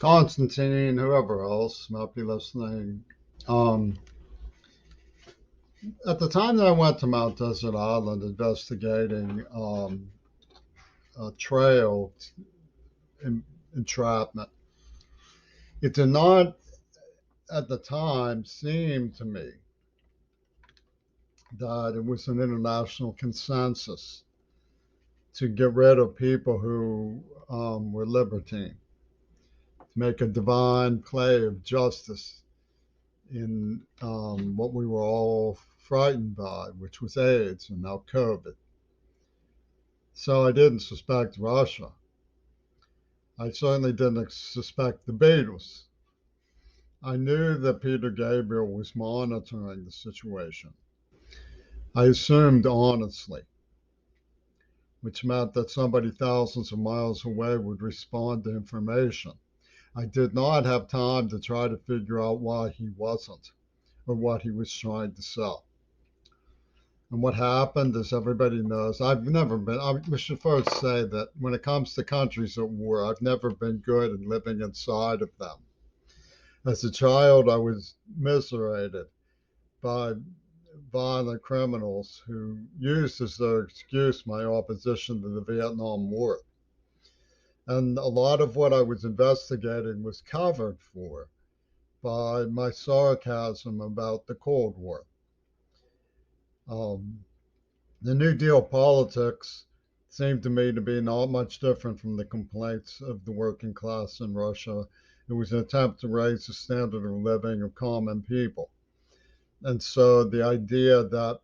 Constantine, whoever else might be listening. Um, at the time that I went to Mount Desert Island investigating a trail entrapment, it did not at the time seem to me that it was an international consensus to get rid of people who were libertine, to make a divine play of justice in what we were all frightened by, which was AIDS and now COVID. So I didn't suspect Russia. I certainly didn't suspect the Beatles. I knew that Peter Gabriel was monitoring the situation. I assumed honestly, which meant that somebody thousands of miles away would respond to information. I did not have time to try to figure out why he wasn't or what he was trying to sell. And what happened, as everybody knows, I've never been, I should first say that when it comes to countries at war, I've never been good at living inside of them. As a child, I was miserated by violent criminals who used as their excuse my opposition to the Vietnam War. And a lot of what I was investigating was covered for by my sarcasm about the Cold War. Um, The New Deal politics seemed to me to be not much different from the complaints of the working class in Russia. It was an attempt to raise the standard of living of common people. And so the idea that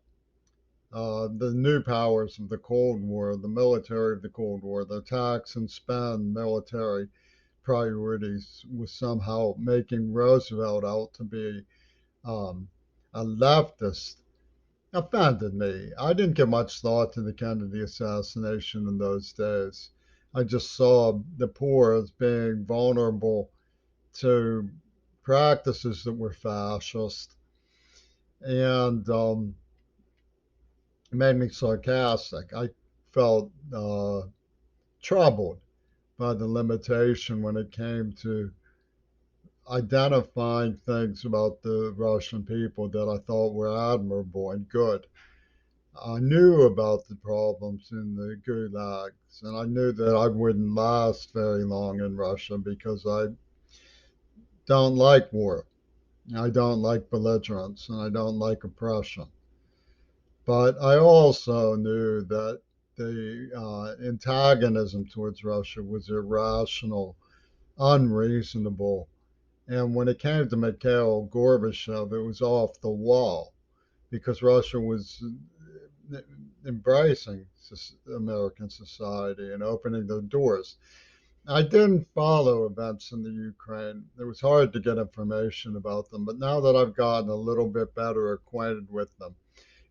the new powers of the Cold War, the military of the Cold War, the tax and spend military priorities was somehow making Roosevelt out to be um, a leftist offended me. I didn't give much thought to the Kennedy assassination in those days. I just saw the poor as being vulnerable to practices that were fascist, and it made me sarcastic. I felt troubled by the limitation when it came to identifying things about the Russian people that I thought were admirable and good. I knew about the problems in the gulags, and I knew that I wouldn't last very long in Russia because I don't like war. I don't like belligerence, and I don't like oppression. But I also knew that the antagonism towards Russia was irrational, unreasonable, and when it came to Mikhail Gorbachev, it was off the wall because Russia was embracing American society and opening the doors. I didn't follow events in the Ukraine. It was hard to get information about them, but now that I've gotten a little bit better acquainted with them,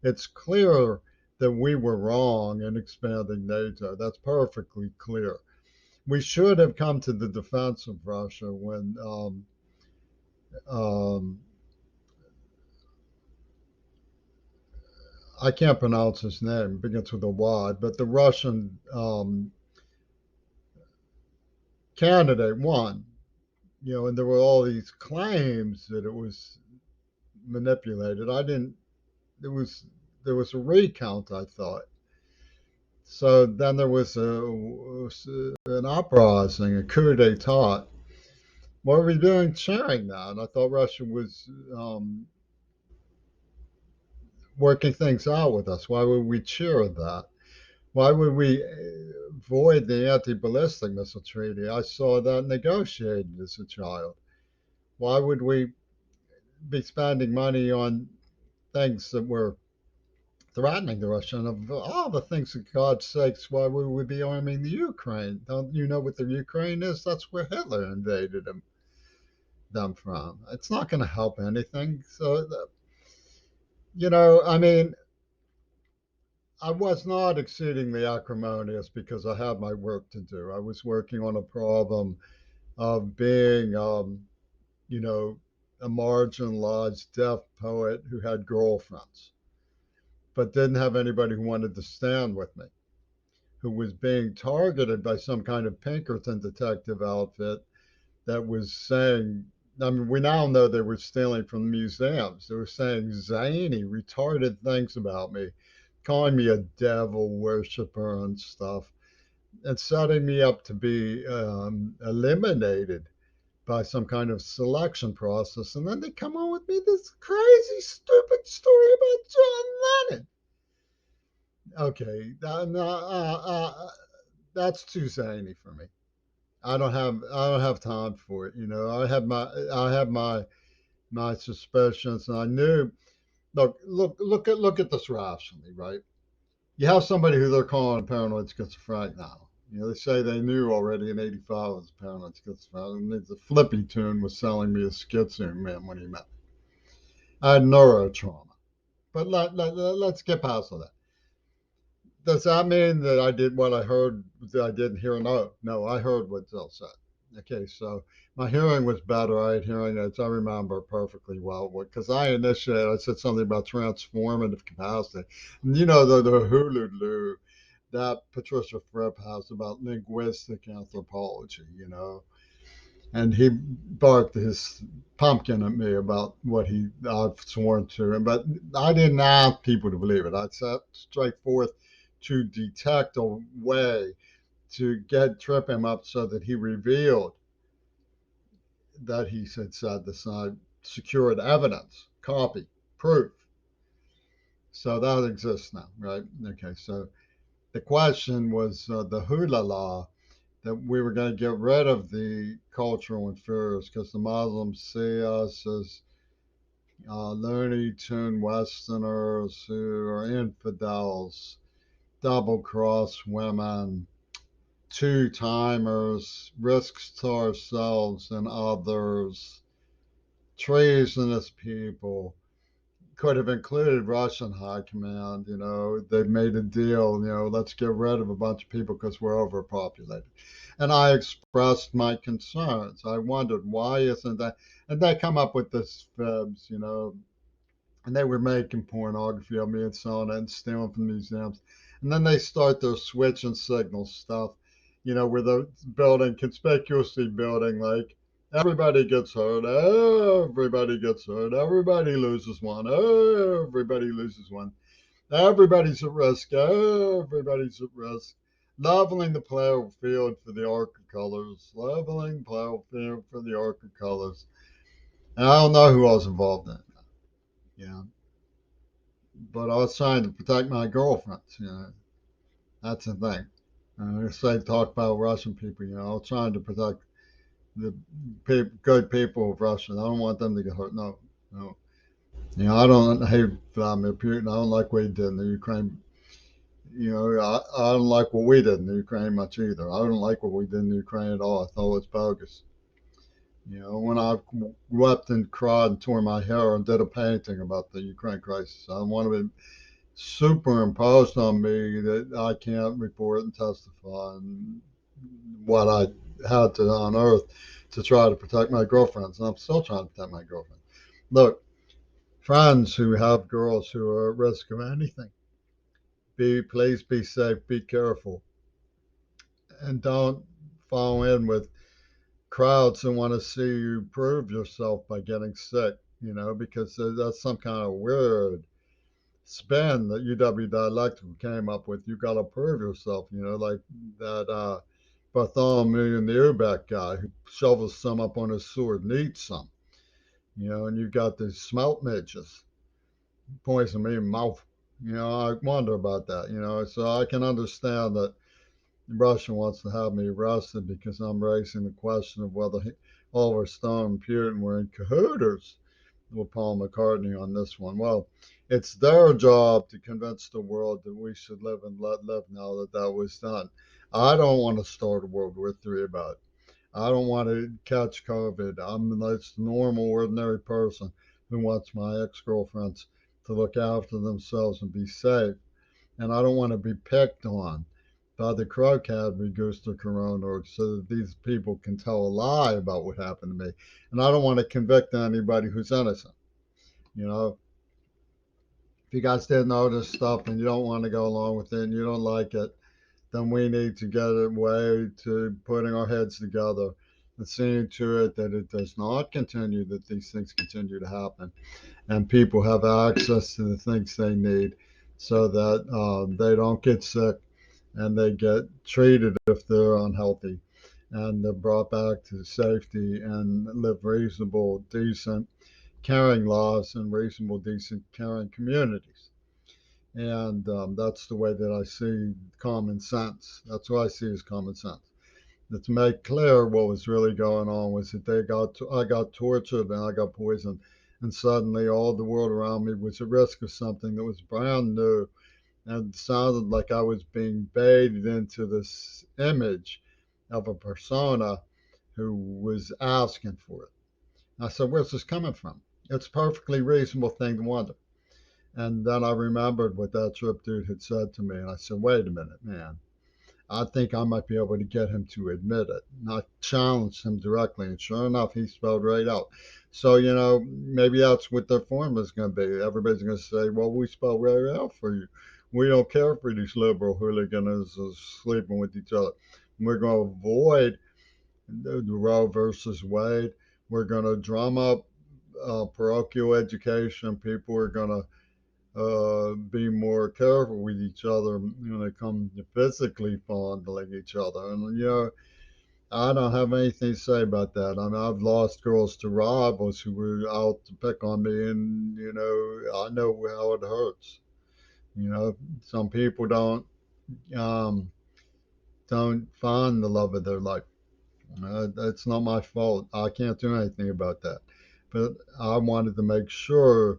it's clear that we were wrong in expanding NATO. That's perfectly clear. We should have come to the defense of Russia when um, I can't pronounce his name, it begins with a Y, but the Russian candidate won. And there were all these claims that it was manipulated. I didn't. There was a recount. I thought. So then there was an uprising, a coup d'état. What were we doing sharing that? And I thought Russia was working things out with us. Why would we cheer that? Why would we void the anti-ballistic missile treaty? I saw that negotiated as a child. Why would we be spending money on things that were threatening the Russia? And of all the things, for God's sakes, why would we be arming the Ukraine? Don't you know what the Ukraine is? That's where Hitler invaded them from. It's not going to help anything. So, I mean, I was not exceedingly acrimonious because I had my work to do. I was working on a problem of being, you know, a marginalized deaf poet who had girlfriends, but didn't have anybody who wanted to stand with me, who was being targeted by some kind of Pinkerton detective outfit that was saying, I mean, we now know they were stealing from museums. They were saying zany, retarded things about me, calling me a devil worshiper and stuff, and setting me up to be eliminated by some kind of selection process. And then they come on with me this crazy, stupid story about John Lennon. Okay, that's too zany for me. I don't have time for it. I have my suspicions, and I knew. Look at this rationally, right? You have somebody who they're calling a paranoid schizophrenic now. They say they knew already in '85 I was paranoid schizophrenic, and the Flippy tune was selling me a schizo man when he met me. I had neurotrauma, but let's get past all that. Does that mean that I did what I heard that I didn't hear? No, no, I heard what Zill said. Okay, so my hearing was better. I had hearing aids. I remember perfectly well because I said something about transformative capacity. And the Hulu that Patricia Fripp has about linguistic anthropology. And he barked his pumpkin at me about what I've sworn to him, but I didn't ask people to believe it. I set straight forth to detect a way to trip him up so that he revealed that he had said this. And I secured evidence, copy, proof. So that exists now, right? Okay, so the question was the hula law that we were going to get rid of the cultural inferiors because the Muslims see us as Looney Tune Westerners who are infidels, double cross women, two timers, risks to ourselves and others, treasonous people. Could have included Russian high command. They made a deal. Let's get rid of a bunch of people because we're overpopulated. And I expressed my concerns. I wondered why isn't that? And they come up with this fibs. And they were making pornography of me and selling it and stealing from museums. And then they start their switch and signal stuff, where they're conspicuously building like everybody gets hurt, everybody gets hurt, everybody loses one, everybody loses one, everybody's at risk, everybody's at risk. Leveling the playing field for the arc of colors, leveling the playing field for the arc of colors. And I don't know who else involved in it. Yeah, but I was trying to protect my girlfriends. That's the thing. I say talk about Russian people. I was trying to protect the good people of Russia. I don't want them to get hurt. No, no. I don't hate Vladimir Putin. I don't like what he did in the Ukraine. I don't like what we did in the Ukraine much either. I don't like what we did in the Ukraine at all. I thought it was bogus. When I wept and cried and tore my hair and did a painting about the Ukraine crisis, I want to be superimposed on me that I can't report and testify and what I had to unearth to try to protect my girlfriends. And I'm still trying to protect my girlfriend. Look, friends who have girls who are at risk of anything, please be safe, be careful, and don't fall in with crowds who want to see you prove yourself by getting sick, because that's some kind of weird spin that UW Dialectical came up with. You got to prove yourself, like that Bartholomew the Ubeck guy who shovels some up on his sword and eats some, and you've got the smelt midges poison me in mouth. I wonder about that, so I can understand that Russia wants to have me arrested because I'm raising the question of whether Oliver Stone and Putin were in cahoots with Paul McCartney on this one. Well, it's their job to convince the world that we should live and let live now that that was done. I don't want to start a World War III about it. I don't want to catch COVID. I'm just a normal, ordinary person who wants my ex-girlfriends to look after themselves and be safe. And I don't want to be picked on by the Crow Academy Gooster Corona so that these people can tell a lie about what happened to me. And I don't want to convict anybody who's innocent. You know, if you guys didn't know this stuff and you don't want to go along with it and you don't like it, then we need to get a way to putting our heads together and seeing to it that it does not continue, that these things continue to happen, and people have access to the things they need so that they don't get sick and they get treated if they're unhealthy and they're brought back to safety and live reasonable, decent, caring lives and reasonable, decent, caring communities. And that's the way that I see common sense. That's what I see as common sense. To make clear what was really going on was that I got tortured and I got poisoned, and suddenly all the world around me was at risk of something that was brand new, and it sounded like I was being baited into this image of a persona who was asking for it. I said, "Where's this coming from?" It's a perfectly reasonable thing to wonder. And then I remembered what that trip dude had said to me, and I said, "Wait a minute, man. I think I might be able to get him to admit it." And I challenged him directly, and sure enough, he spelled right out. So, maybe that's what their form is going to be. Everybody's going to say, "Well, we spelled right out for you. We don't care for these liberal hooligans sleeping with each other. We're going to avoid the Roe versus Wade. We're going to drum up parochial education. People are going to be more careful with each other when it comes to physically fondling each other." And I don't have anything to say about that. I mean, I've lost girls to rivals who were out to pick on me, and I know how it hurts. Some people um, don't find the love of their life. It's not my fault. I can't do anything about that. But I wanted to make sure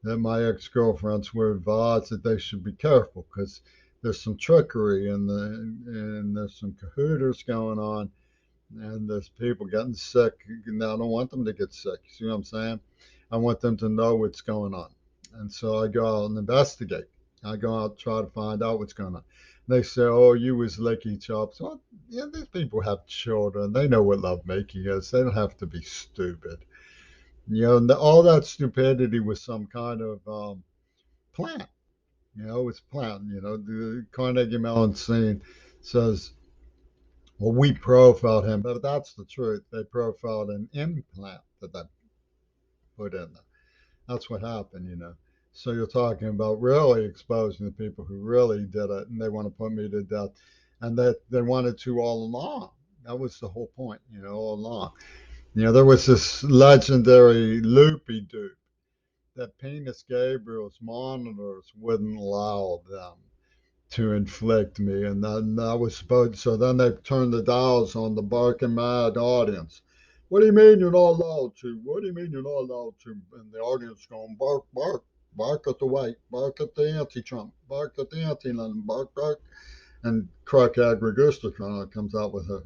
that my ex-girlfriends were advised that they should be careful because there's some trickery and there's some cahooters going on, and there's people getting sick. And I don't want them to get sick. You see what I'm saying? I want them to know what's going on. And so I go out and investigate. I go out and try to find out what's going on. They say, "Oh, you was licky chops." Well, yeah, these people have children. They know what lovemaking is. They don't have to be stupid. All that stupidity was some kind of plant. It's plant. The Carnegie Mellon scene says, "Well, we profiled him," but that's the truth. They profiled an implant that they put in there. That's what happened. So you're talking about really exposing the people who really did it, and they want to put me to death, and that they wanted to all along. That was the whole point, all along. There was this legendary loopy dude that Penis Gabriel's monitors wouldn't allow them to inflict me, and then that was supposed. So then they turned the dials on the barking mad audience. "What do you mean you're not allowed to? What do you mean you're not allowed to?" And the audience going, "Bark, bark, bark at the white, bark at the anti-Trump, bark at the anti-Lennon, bark, bark." And Crack Aggregusta comes out with her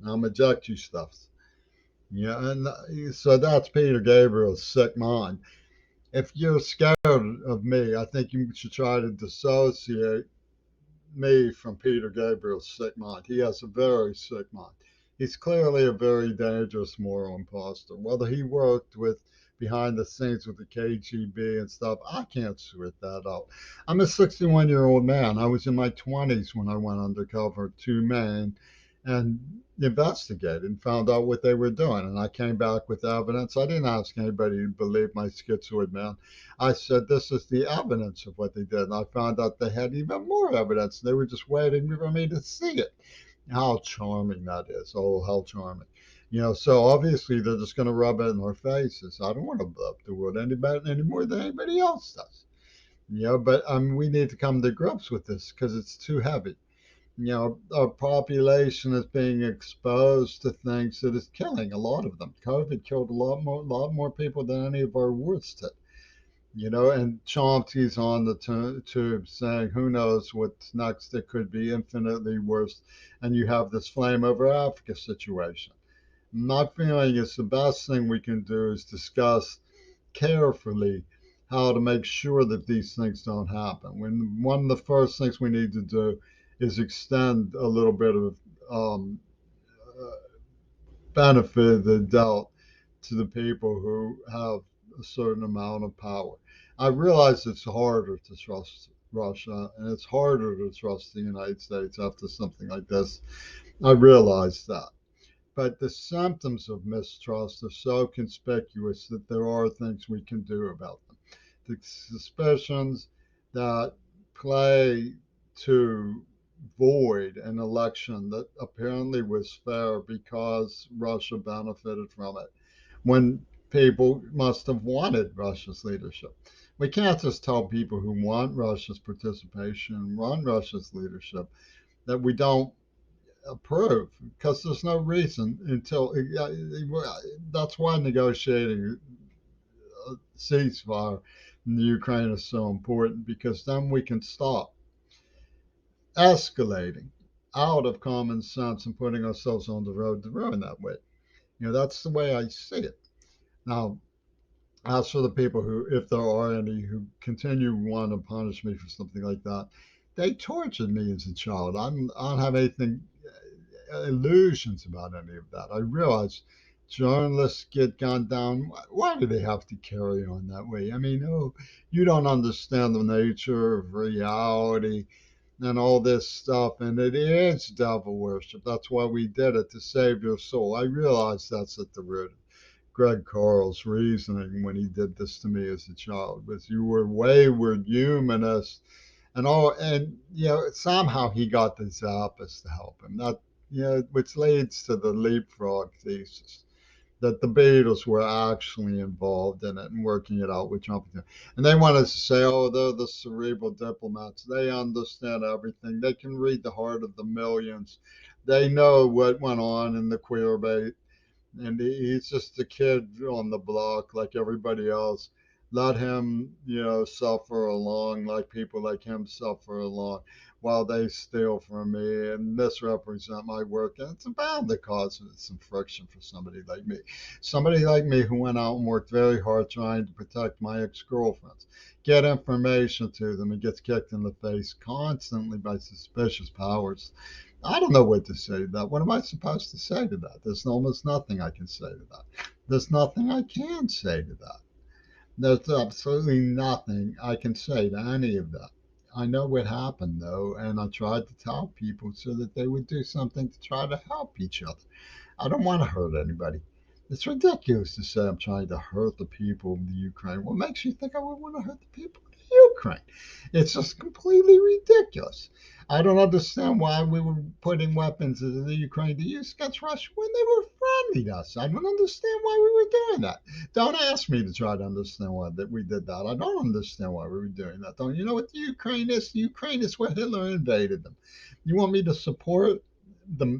"I'm eject you" stuff. Yeah, and so that's Peter Gabriel's sick mind. If you're scared of me, I think you should try to dissociate me from Peter Gabriel's sick mind. He has a very sick mind. He's clearly a very dangerous moral imposter. Whether he worked with behind the scenes with the KGB and stuff, I can't sort that out. I'm a 61-year-old man. I was in my 20s when I went undercover to Maine and investigated and found out what they were doing. And I came back with evidence. I didn't ask anybody to believe my schizoid man. I said, "This is the evidence of what they did." And I found out they had even more evidence. They were just waiting for me to see it. How charming that is. Oh, how charming. So obviously they're just going to rub it in our faces. I don't want to love the world any more than anybody else does. But we need to come to grips with this because it's too heavy. Our population is being exposed to things that is killing a lot of them. COVID killed a lot more people than any of our wars did. And Chomsky's on the tube saying, "Who knows what's next? It could be infinitely worse." And you have this flame over Africa situation. My feeling is the best thing we can do is discuss carefully how to make sure that these things don't happen. One of the first things we need to do is extend a little bit of um, uh, benefit of the doubt to the people who have a certain amount of power. I realize it's harder to trust Russia and it's harder to trust the United States after something like this. I realize that. but the symptoms of mistrust are so conspicuous that there are things we can do about them. The suspicions that play to void an election that apparently was fair because Russia benefited from it when people must have wanted Russia's leadership. We can't just tell people who want Russia's participation, want Russia's leadership, that we don't approve because there's no reason until that's why negotiating a ceasefire in the Ukraine is so important because then we can stop escalating out of common sense and putting ourselves on the road to ruin that way. That's the way I see it. Now, as for the people who, if there are any, who continue want to punish me for something like that, they tortured me as a child. I don't have anything illusions about any of that. I realize journalists get gone down. Why do they have to carry on that way? I mean, oh, you don't understand the nature of reality and all this stuff, and it is devil worship. That's why we did it, to save your soul. I realize that's at the root of Greg Carl's reasoning when he did this to me as a child, was you were wayward humanist and all, and somehow he got the Zappas to help him. That which leads to the leapfrog thesis that the Beatles were actually involved in it and working it out with Trump. And they want us to say, oh, they're the cerebral diplomats. They understand everything. They can read the heart of the millions. They know what went on in the queer bait, and he's just a kid on the block like everybody else. Let him, suffer along like people like him suffer along while they steal from me and misrepresent my work. And it's bound to cause some friction for somebody like me. Somebody like me who went out and worked very hard trying to protect my ex-girlfriends, get information to them, and gets kicked in the face constantly by suspicious powers. I don't know what to say to that. What am I supposed to say to that? There's almost nothing I can say to that. There's nothing I can say to that. There's absolutely nothing I can say to any of that. I know what happened though, and I tried to tell people so that they would do something to try to help each other. I don't want to hurt anybody. It's ridiculous to say I'm trying to hurt the people of the Ukraine. What makes you think I would want to hurt the people of the Ukraine? It's just completely ridiculous. I don't understand why we were putting weapons into the Ukraine to use against Russia when they were friendly to us. I don't understand why we were doing that. Don't ask me to try to understand why that we did that. I don't understand why we were doing that. Don't you know what the Ukraine is? The Ukraine is where Hitler invaded them. You want me to support the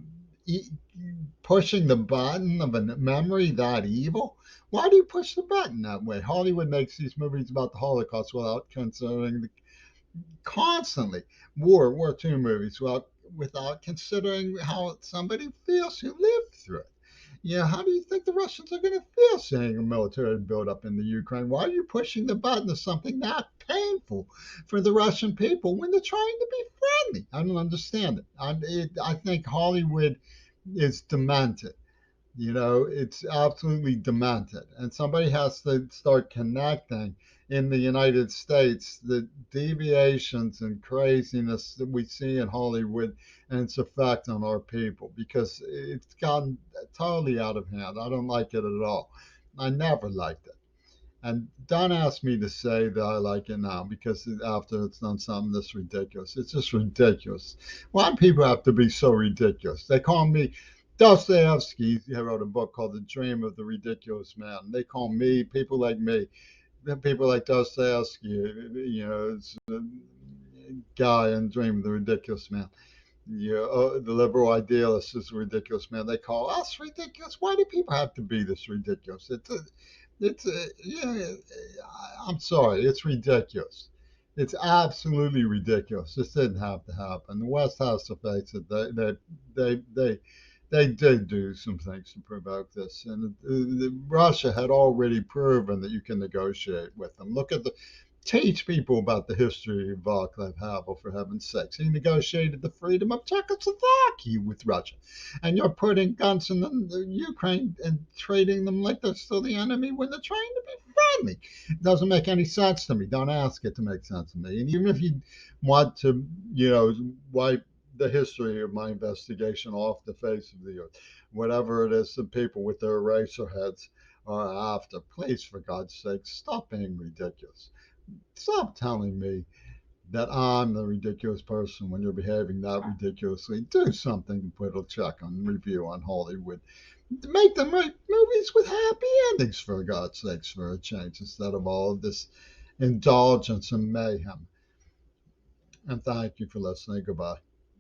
pushing the button of a memory that evil? Why do you push the button that way? Hollywood makes these movies about the Holocaust without considering constantly War II movies without considering how somebody feels who lived through it. How do you think the Russians are going to feel seeing a military buildup in the Ukraine? Why are you pushing the button of something that painful for the Russian people when they're trying to be friendly? I don't understand it. I think Hollywood is demented. It's absolutely demented. And somebody has to start connecting in the United States the deviations and craziness that we see in Hollywood and its effect on our people because it's gotten totally out of hand. I don't like it at all. I never liked it. And don't ask me to say that I like it now because after it's done something this ridiculous. It's just ridiculous. Why do people have to be so ridiculous? They call me Dostoevsky. He wrote a book called The Dream of the Ridiculous Man. They call me, people like Dostoevsky, it's a guy in Dream of the Ridiculous Man. The liberal idealist is a ridiculous man. They call us ridiculous. Why do people have to be this ridiculous? I'm sorry, it's ridiculous. It's absolutely ridiculous. This didn't have to happen. The West has to face it. They, they, they did do some things to provoke this, and Russia had already proven that you can negotiate with them. Look at the Teach people about the history of Václav Havel, for heaven's sakes. He negotiated the freedom of Czechoslovakia with Russia. And you're putting guns in the Ukraine and trading them like they're still the enemy when they're trying to be friendly. It doesn't make any sense to me. Don't ask it to make sense to me. And even if you want to, wipe the history of my investigation off the face of the earth. Whatever it is the people with their eraser heads are after, please, for God's sake, stop being ridiculous. Stop telling me that I'm the ridiculous person when you're behaving that ridiculously. Do something to put a check on review on Hollywood. Make them make movies with happy endings, for God's sakes, for a change, instead of all of this indulgence and mayhem. And thank you for listening. Goodbye.